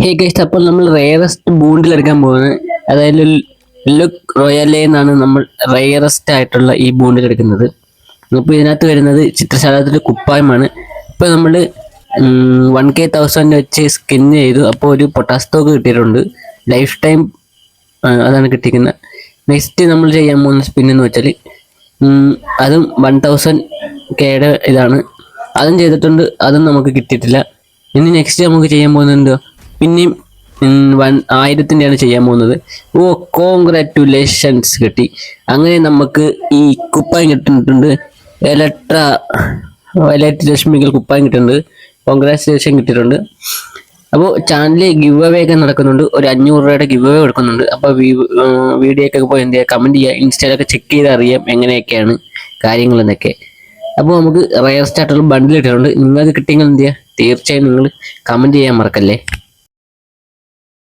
Hey guys, അപ്പോൾ നമ്മൾ rarest ബൂണ്ടിൽ എടുക്കാൻ പോകുന്നത്, അതായത് ലുക്ക് റോയലെ എന്നാണ് നമ്മൾ റെയറസ്റ്റ് ആയിട്ടുള്ള ഈ ബൂണ്ടിൽ എടുക്കുന്നത്. അപ്പോൾ ഇതിനകത്ത് വരുന്നത് ചിത്രശാലത്തിലെ കുപ്പായമാണ്. ഇപ്പോൾ നമ്മൾ 1,000 വെച്ച് സ്കിൻ ചെയ്തു. അപ്പോൾ ഒരു പൊട്ടാസ്റ്റോക്ക് കിട്ടിയിട്ടുണ്ട്, ലൈഫ് ടൈം അതാണ് കിട്ടിയിരിക്കുന്നത്. നെക്സ്റ്റ് നമ്മൾ ചെയ്യാൻ പോകുന്ന സ്പിൻ എന്ന് വെച്ചാൽ അതും 1000Kയുടെ ഇതാണ്. അതും ചെയ്തിട്ടുണ്ട്, അതും നമുക്ക് കിട്ടിയിട്ടില്ല. ഇനി നെക്സ്റ്റ് നമുക്ക് ചെയ്യാൻ പോകുന്നത് എന്തോ, പിന്നെയും 1000ത്തിൻ്റെയാണ് ചെയ്യാൻ പോകുന്നത്. ഓ, കോൺഗ്രാറ്റുലേഷൻസ് കിട്ടി. അങ്ങനെ നമുക്ക് ഈ കുപ്പായം കിട്ടിയിട്ടുണ്ട്. വയലറ്റ് രശ്മികൾ കുപ്പായം കിട്ടുന്നുണ്ട്. കോൺഗ്രാറ്റുലേഷൻ കിട്ടിയിട്ടുണ്ട്. അപ്പോൾ ചാനലിൽ ഗിവ് അവേ ഒക്കെ നടക്കുന്നുണ്ട്. ഒരു 500 രൂപയുടെ ഗിവ് അവേ കൊടുക്കുന്നുണ്ട്. അപ്പോൾ വീഡിയോ ഒക്കെ പോയി എന്ത് ചെയ്യുക, കമൻറ്റ് ചെയ്യുക. ഇൻസ്റ്റയിലൊക്കെ ചെക്ക് ചെയ്ത് അറിയാം എങ്ങനെയൊക്കെയാണ് കാര്യങ്ങളെന്നൊക്കെ. അപ്പോൾ നമുക്ക് റയർ സ്റ്റാർട്ടുള്ള ബണ്ടിൽ ഇട്ടിട്ടുണ്ട്. നിങ്ങൾക്ക് കിട്ടിയെങ്കിൽ എന്ത് ചെയ്യുക, തീർച്ചയായും നിങ്ങൾ കമൻറ്റ് ചെയ്യാൻ മറക്കല്ലേ.